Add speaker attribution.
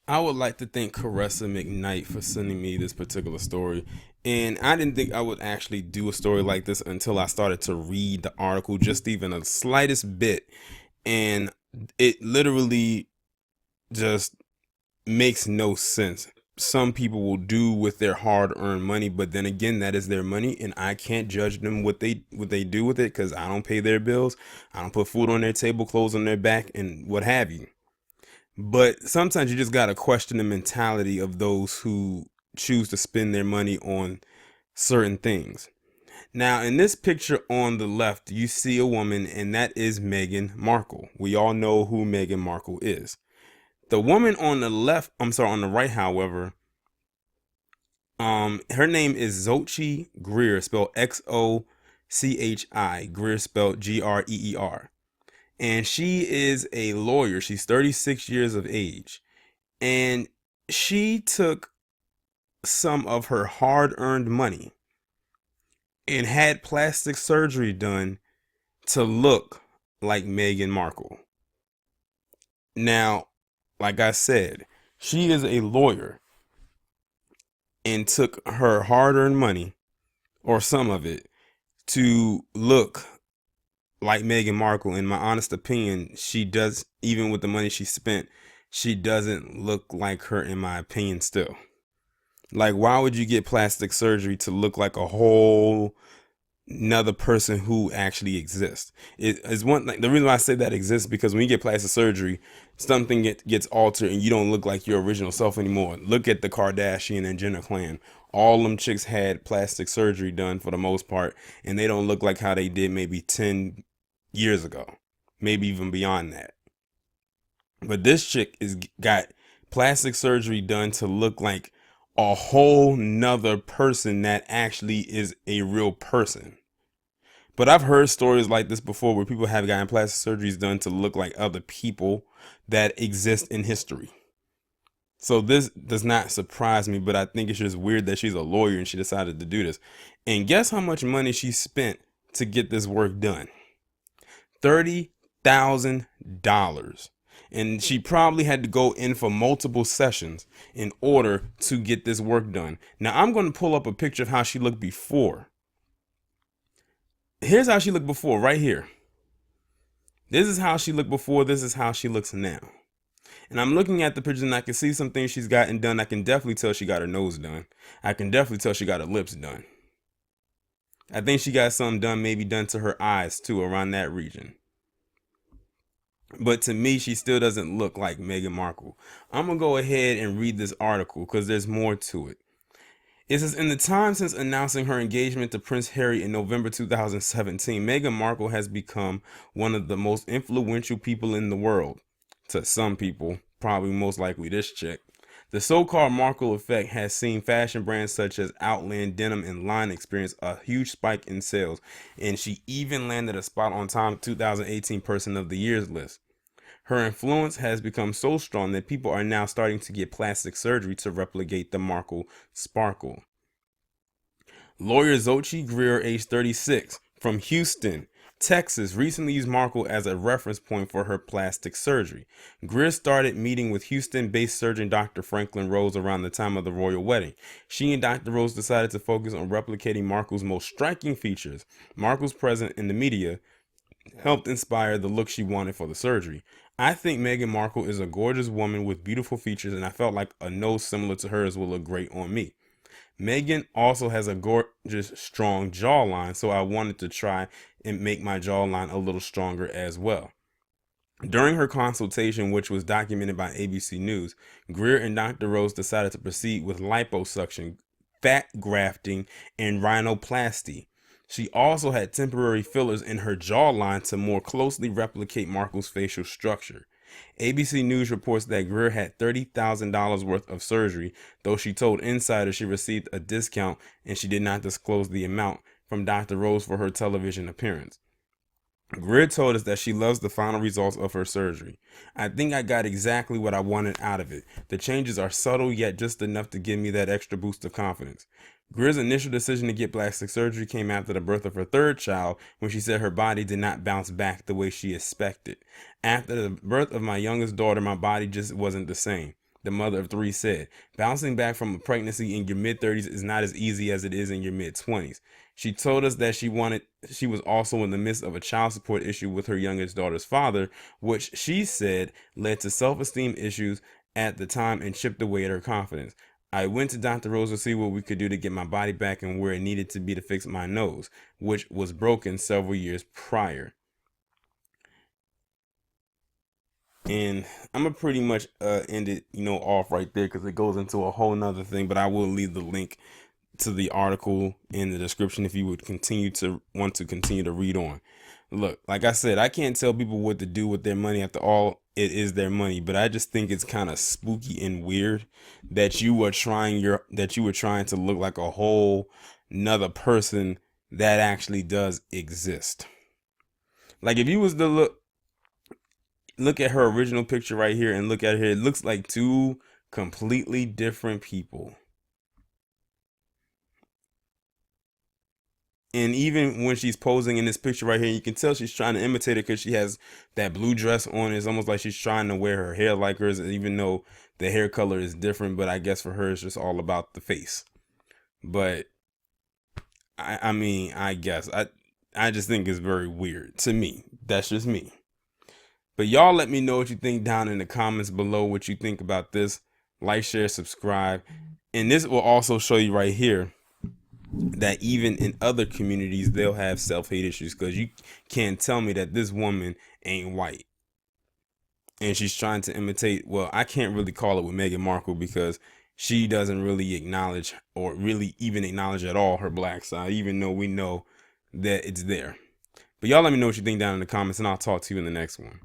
Speaker 1: I would like to thank Caressa McKnight for sending me this particular story. And I didn't think I would actually do a story like this until I started to read the article, just even a slightest bit. And it literally just makes no sense. Some people will do with their hard-earned money, but then again, that is their money, and I can't judge them what they do with it because I don't pay their bills. I don't put food on their table, clothes on their back, and what have you. But sometimes you just got to question the mentality of those who choose to spend their money on certain things. Now, in this picture on the left, you see a woman, and that is Meghan Markle. We all know who Meghan Markle is. The woman on the left, I'm sorry, on the right, however, her name is Xochi Greer, spelled Xochi, Greer spelled Greer. And she is a lawyer. She's 36 years of age. And she took some of her hard earned money and had plastic surgery done to look like Meghan Markle. Now, like I said, she is a lawyer and took her hard earned money, or some of it, to look like Meghan Markle. In my honest opinion, she does, even with the money she spent, she doesn't look like her, in my opinion, still. Like, why would you get plastic surgery to look like a whole another person who actually exists? It is one, like, the reason why I say that exists because when you get plastic surgery, something gets altered and you don't look like your original self anymore. Look at the Kardashian and Jenner clan. All them chicks had plastic surgery done for the most part, and they don't look like how they did maybe 10 years ago, maybe even beyond that. But this chick is got plastic surgery done to look like a whole nother person that actually is a real person. But I've heard stories like this before where people have gotten plastic surgeries done to look like other people that exist in history. So this does not surprise me, but I think it's just weird that she's a lawyer and she decided to do this. And guess how much money she spent to get this work done? $30,000. And she probably had to go in for multiple sessions in order to get this work done. Now, I'm going to pull up a picture of how she looked before. Here's how she looked before, right here. This is how she looked before. This is how she looks now. And I'm looking at the pictures and I can see some things she's gotten done. I can definitely tell she got her nose done. I can definitely tell she got her lips done. I think she got something done, maybe done to her eyes too, around that region. But to me, she still doesn't look like Meghan Markle. I'm going to go ahead and read this article because there's more to it. It says, in the time since announcing her engagement to Prince Harry in November 2017, Meghan Markle has become one of the most influential people in the world. To some people, probably most likely this chick. The so-called Markle effect has seen fashion brands such as Outland Denim and Line experience a huge spike in sales, and she even landed a spot on Time 2018 Person of the Year's list. Her influence has become so strong that people are now starting to get plastic surgery to replicate the Markle sparkle. Lawyer Xochi Greer, age 36, from Houston, Texas, recently used Markle as a reference point for her plastic surgery. Greer started meeting with Houston-based surgeon Dr. Franklin Rose around the time of the royal wedding. She and Dr. Rose decided to focus on replicating Markle's most striking features. Markle's presence in the media helped inspire the look she wanted for the surgery. I think Meghan Markle is a gorgeous woman with beautiful features, and I felt like a nose similar to hers will look great on me. Meghan also has a gorgeous, strong jawline, so I wanted to try and make my jawline a little stronger as well. During her consultation, which was documented by ABC News, Greer and Dr. Rose decided to proceed with liposuction, fat grafting, and rhinoplasty. She also had temporary fillers in her jawline to more closely replicate Markle's facial structure. ABC News reports that Greer had $30,000 worth of surgery, though she told insiders she received a discount and she did not disclose the amount from Dr. Rose for her television appearance. Greer told us that she loves the final results of her surgery. I think I got exactly what I wanted out of it. The changes are subtle yet just enough to give me that extra boost of confidence. Greer's initial decision to get plastic surgery came after the birth of her third child, when she said her body did not bounce back the way she expected. After the birth of my youngest daughter, my body just wasn't the same. the mother of three, said. Bouncing back from a pregnancy in your mid-30s is not as easy as it is in your mid-20s. She told us that she was also in the midst of a child support issue with her youngest daughter's father, which she said led to self-esteem issues at the time and chipped away at her confidence. I went to Dr. Rose to see what we could do to get my body back and where it needed to be to fix my nose, which was broken several years prior. And I'm gonna pretty much end it, off right there because it goes into a whole nother thing. But I will leave the link to the article in the description if you would want to continue to read on. Look, like I said, I can't tell people what to do with their money. After all, it is their money. But I just think it's kind of spooky and weird that you were trying to look like a whole nother person that actually does exist. Like if you was to look at her original picture right here and look at her, it looks like two completely different people. And even when she's posing in this picture right here, you can tell she's trying to imitate her because she has that blue dress on. It's almost like she's trying to wear her hair like hers, even though the hair color is different. But I guess for her, it's just all about the face. But I mean, I guess I just think it's very weird to me. That's just me. But y'all let me know what you think down in the comments below, what you think about this. Like, share, subscribe. And this will also show you right here that even in other communities, they'll have self-hate issues, because you can't tell me that this woman ain't white. And she's trying to imitate, well, I can't really call it with Meghan Markle because she doesn't really acknowledge, or really even acknowledge at all, her black side, even though we know that it's there. But y'all let me know what you think down in the comments, and I'll talk to you in the next one.